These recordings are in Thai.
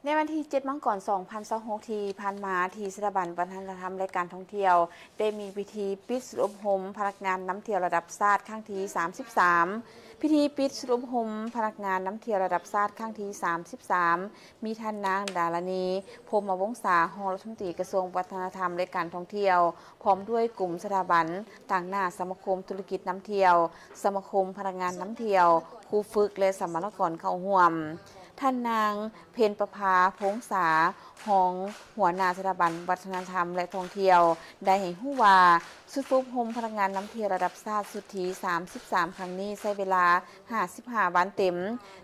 ในวันที่7 มังกร 2026ที่ผ่านมาที่สถาบันวัฒนธรรมและการท่องเที่ยวได้มีพิธีปิดศูนย์อบรมพนักงานนำเที่ยวระดับชาติครั้งที่33พิธีปิดศูนย์อบรมพนักงานนำเที่ยวระดับชาติครั้งที่33มีท่านนางดารณีพรหมวงศารองรัฐมนตรีกระทรวงวัฒนธรรมและการท่องเที่ยวพร้อมด้วยกลุ่มสถาบันต่างหน้าสมาคมธุรกิจนำเที่ยวสมาคมพนักงานนำเที่ยวครูฝึกและสัมมนกรเข้าร่วมท่านนางเพ็ญประภาพงษาของหัวหน้าสถาบันวัฒนธรรมและท่องเที่ยวได้ให้ฮู้ว่าสุดฝึกอบรมพนักงานนำเที่ยวระดับชาติสุดที่33ครั้งนี้ใช้เวลา55วันเต็ม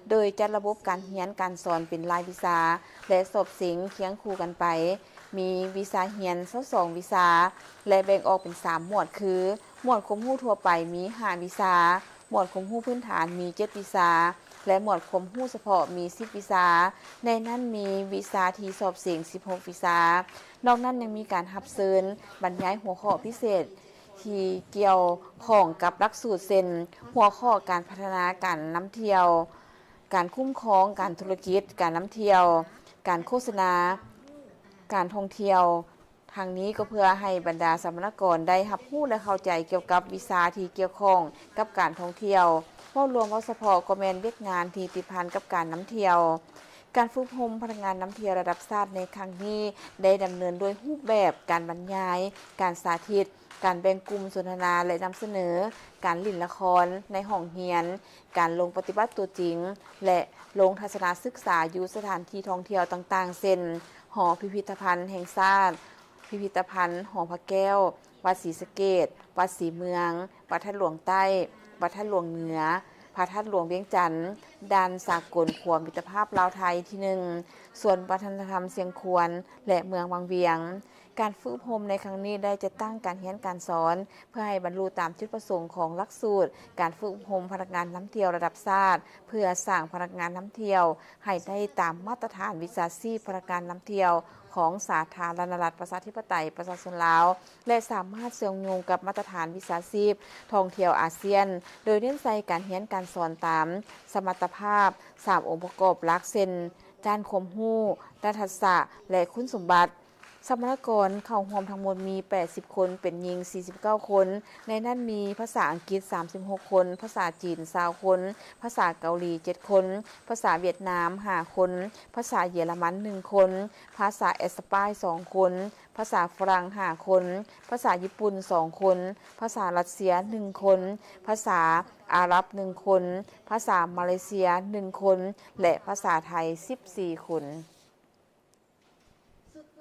โดยจัดระบบการเรียนการสอนเป็นรายวิชาและสอบสิ่งเคียงคู่กันไปมีวิชาเรียน22วิชาและแบ่งออกเป็น3หมวดคือหมวดความรู้ทั่วไปมี5วิชาหมวดความรู้พื้นฐานมี7วิชาและหมวดความรู้เฉพาะมี10วิชาในนั้นมีวิชาที่สอบเสียง16วิชานอกนั้นยังมีการรับเชิญบรรยายหัวข้อพิเศษที่เกี่ยวข้องกับหลักสูตรเซ็นหัวข้อการพัฒนาการนำเที่ยวการคุ้มครองการธุรกิจการนำเที่ยวการโฆษณาการท่องเที่ยวทางนี้ก็เพื่อให้บรรดาสัมมนกรได้รับรู้และเข้าใจเกี่ยวกับวิชาที่เกี่ยวข้องกับการท่องเที่ยวเว้ารวมว่าเฉพาะก็แม่นเวียกงานที่ติดพันกับการนำเที่ยวการฝึกอบรมพนักงานนำเที่ยวระดับชาติในครั้งนี้ได้ดำเนินโดยรูปแบบการบรรยายการสาธิตการแบ่งกลุ่มสนทนาและนำเสนอการเล่นละครในห้องเรียนการลงปฏิบัติตัวจริงและลงทัศนศึกษาอยู่สถานที่ท่องเที่ยวต่างๆเช่นหอพิพิธภัณฑ์แห่งชาติพิพิธภัณฑ์หอพระแก้ววัดศรีสะเกษวัดศรีเมืองวัดท่าหลวงใต้วัดท่าหลวงเหนือพระธาตุหลวงเวียงจันทร์ด่านสากลขัวมิตรภาพลาวไทยที่1ส่วนวัฒนธรรมเสียงควนและเมืองวังเวียงการฝึกอบรมในครั้งนี้ได้จะตั้งการเรียนการสอนเพื่อให้บรรลุตามจุดประสงค์ของหลักสูตรการฝึกอบรมพนักงานนำเที่ยวระดับชาติเพื่อสร้างพนักงานนำเที่ยวให้ได้ตามมาตรฐานวิชาชีพพนักงานนำเที่ยวของสาธารณรัฐประชาธิปไตยประชาชนลาวและสามารถเชื่อมโยงกับมาตรฐานวิชาชีพท่องเที่ยวอาเซียนโดยเน้นใส่การเรียนการสอนตามสมรรถภาพ3องค์ประกอบหลักเช่นด้านความรู้ด้านทักษะและคุณสมบัติสัมมนกรเข้าร่วมทั้งหมดมี80คนเป็นหญิง49คนในนั้นมีภาษาอังกฤษ36คนภาษาจีน20คนภาษาเกาหลี7คนภาษาเวียดนาม5คนภาษาเยอรมัน1คนภาษาเอสปาย2คนภาษาฝรั่ง5คนภาษาญี่ปุ่น2คนภาษารัสเซีย1คนภาษาอาหรับ1คนภาษามาเลเซีย1คนและภาษาไทย14คน